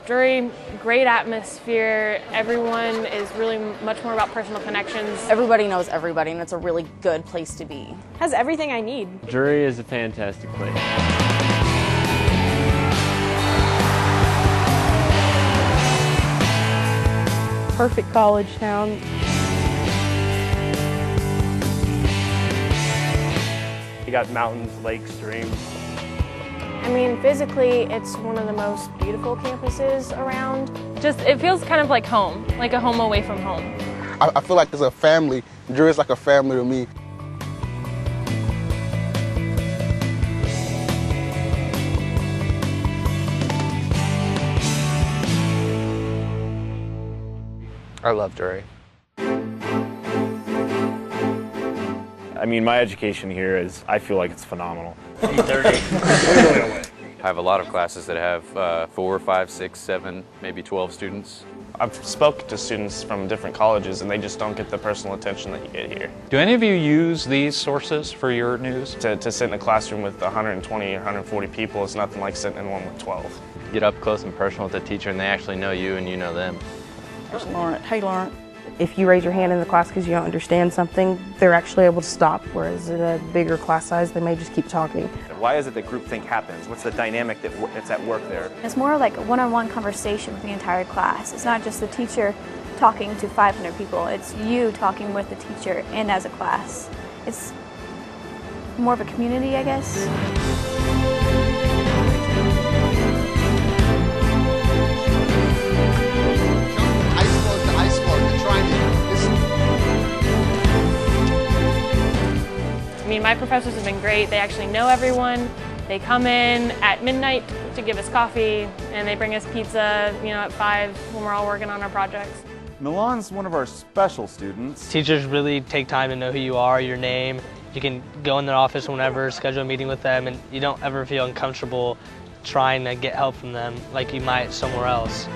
Drury, great atmosphere. Everyone is really much more about personal connections. Everybody knows everybody, and it's a really good place to be. Has everything I need. Drury is a fantastic place. Perfect college town. You got mountains, lakes, streams. I mean, physically, it's one of the most beautiful campuses around. Just, it feels kind of like home, like a home away from home. I feel like it's a family. Drury is like a family to me. I love Drury. I mean, my education here is, I feel like it's phenomenal. 8:30. I have a lot of classes that have 4, 5, 6, 7, maybe 12 students. I've spoken to students from different colleges and they just don't get the personal attention that you get here. Do any of you use these sources for your news? To sit in a classroom with 120 or 140 people is nothing like sitting in one with 12. Get up close and personal with the teacher and they actually know you and you know them. There's Laurent. Hey, Laurent. If you raise your hand in the class because you don't understand something, they're actually able to stop, whereas in a bigger class size, they may just keep talking. Why is it that groupthink happens? What's the dynamic that's at work there? It's more like a one-on-one conversation with the entire class. It's not just the teacher talking to 500 people. It's you talking with the teacher and as a class. It's more of a community, I guess. I mean, my professors have been great. They actually know everyone. They come in at midnight to give us coffee, and they bring us pizza, at 5 when we're all working on our projects. Milan's one of our special students. Teachers really take time to know who you are, your name. You can go in their office whenever, schedule a meeting with them, and you don't ever feel uncomfortable trying to get help from them like you might somewhere else.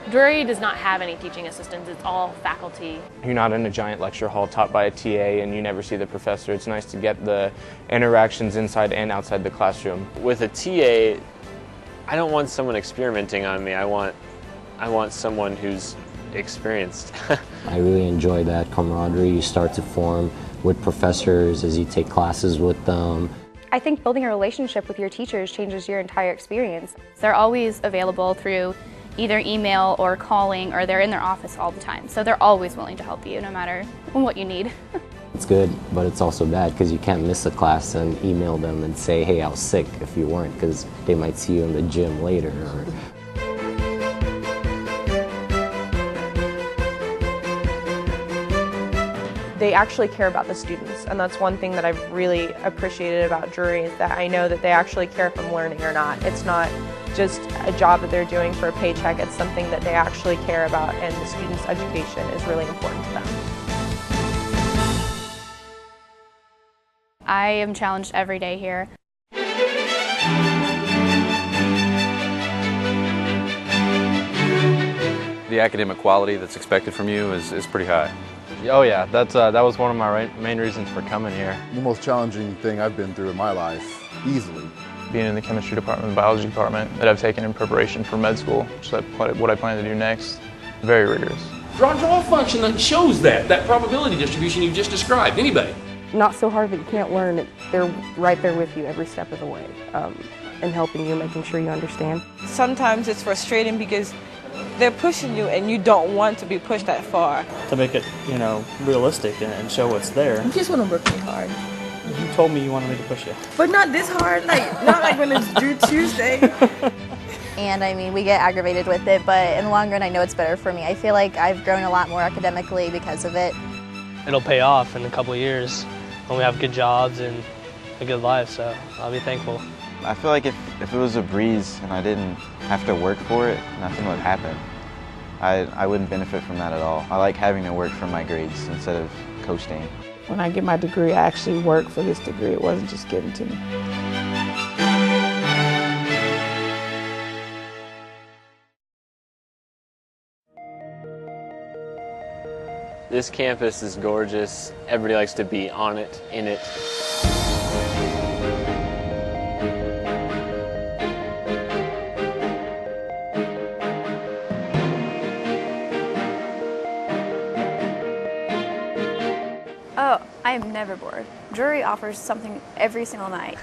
Drury does not have any teaching assistants, it's all faculty. You're not in a giant lecture hall taught by a TA and you never see the professor. It's nice to get the interactions inside and outside the classroom. With a TA, I don't want someone experimenting on me. I want someone who's experienced. I really enjoy that camaraderie you start to form with professors as you take classes with them. I think building a relationship with your teachers changes your entire experience. They're always available through either email or calling, or they're in their office all the time. So they're always willing to help you no matter what you need. It's good, but it's also bad because you can't miss a class and email them and say, hey, I was sick if you weren't, because they might see you in the gym later. They actually care about the students, and that's one thing that I've really appreciated about Drury, is that I know that they actually care if I'm learning or not. It's not just a job that they're doing for a paycheck, it's something that they actually care about, and the students' education is really important to them. I am challenged every day here. The academic quality that's expected from you is pretty high. Oh yeah, that was one of my main reasons for coming here. The most challenging thing I've been through in my life, easily. Being in the chemistry department and biology department that I've taken in preparation for med school, which is what I plan to do next. Very rigorous. Draw function that shows that probability distribution you just described. Anybody? Not so hard that you can't learn it. They're right there with you every step of the way and helping you, making sure you understand. Sometimes it's frustrating because they're pushing you and you don't want to be pushed that far. To make it, realistic and show what's there. You just want to work really hard. You told me you wanted me to push you. But not this hard, not like when it's due Tuesday. And I mean, we get aggravated with it, but in the long run, I know it's better for me. I feel like I've grown a lot more academically because of it. It'll pay off in a couple of years when we have good jobs and a good life, so I'll be thankful. I feel like if it was a breeze and I didn't have to work for it, nothing would happen. I wouldn't benefit from that at all. I like having to work for my grades instead of coasting. When I get my degree, I actually work for this degree. It wasn't just given to me. This campus is gorgeous. Everybody likes to be on it, in it. never bored. Drury offers something every single night.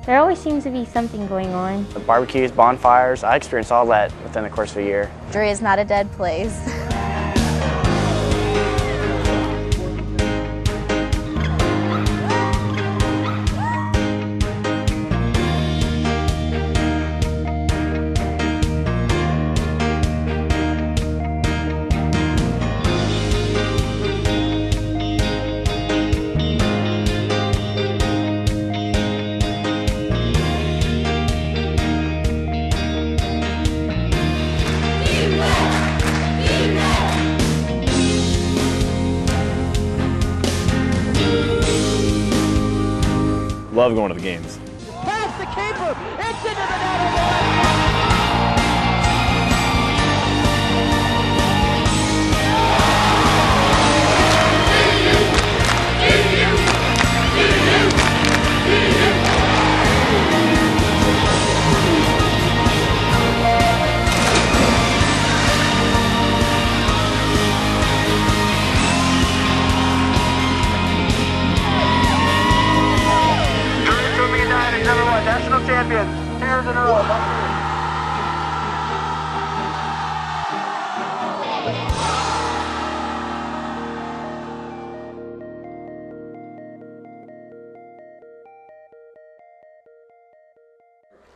There always seems to be something going on. The barbecues, bonfires, I experienced all that within the course of a year. Drury is not a dead place. Love going to the games. Past the keeper, it's into the net. National champions, 2 years in a row.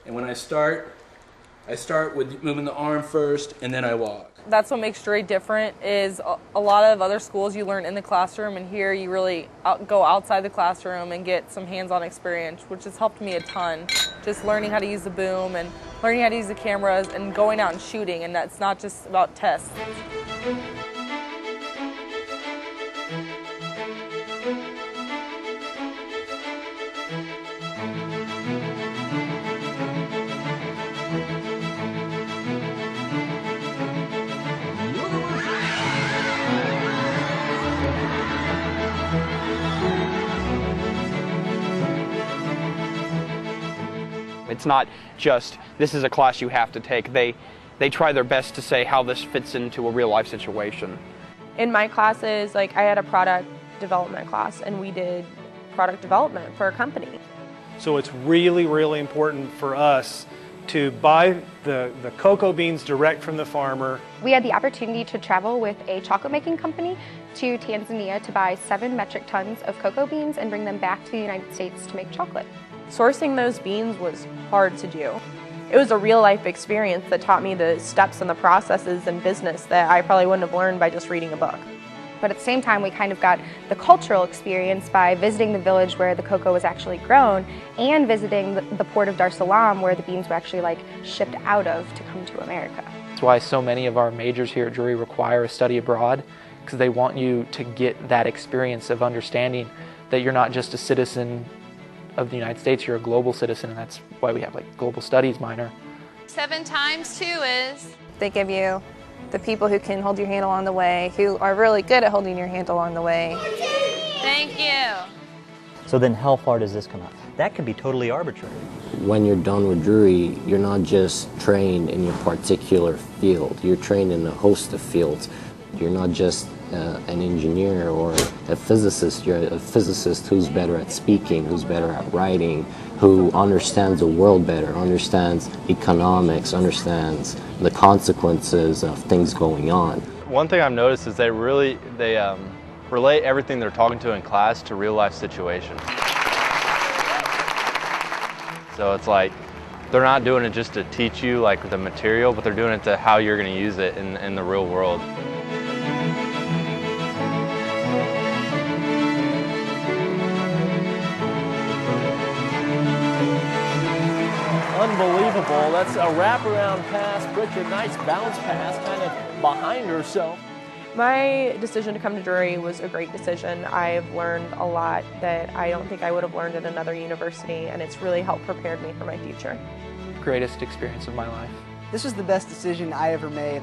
And when I start with moving the arm first, and then I walk. That's what makes Drury different. Is a lot of other schools you learn in the classroom, and here you really go outside the classroom and get some hands-on experience, which has helped me a ton. Just learning how to use the boom and learning how to use the cameras and going out and shooting, and that's not just about tests. It's not just, this is a class you have to take. They try their best to say how this fits into a real life situation. In my classes, like I had a product development class, and we did product development for a company. So it's really, really important for us to buy the cocoa beans direct from the farmer. We had the opportunity to travel with a chocolate making company to Tanzania to buy 7 metric tons of cocoa beans and bring them back to the United States to make chocolate. Sourcing those beans was hard to do. It was a real life experience that taught me the steps and the processes in business that I probably wouldn't have learned by just reading a book. But at the same time, we kind of got the cultural experience by visiting the village where the cocoa was actually grown and visiting the port of Dar es Salaam where the beans were actually shipped out of to come to America. That's why so many of our majors here at Drury require a study abroad, because they want you to get that experience of understanding that you're not just a citizen of the United States, you're a global citizen, and that's why we have global studies minor. 7 times 2 is? They give you the people who can hold your hand along the way, who are really good at holding your hand along the way. Thank you. So then how far does this come out? That could be totally arbitrary. When you're done with Drury, you're not just trained in your particular field, you're trained in a host of fields. You're not just an engineer or a physicist, you're a physicist who's better at speaking, who's better at writing, who understands the world better, understands economics, understands the consequences of things going on. One thing I've noticed is they relate everything they're talking to in class to real life situations. So it's like they're not doing it just to teach you the material, but they're doing it to how you're going to use it in the real world. Unbelievable. That's a wraparound pass. Pritchard, nice bounce pass, kind of behind herself. My decision to come to Drury was a great decision. I've learned a lot that I don't think I would have learned at another university, and it's really helped prepare me for my future. Greatest experience of my life. This was the best decision I ever made.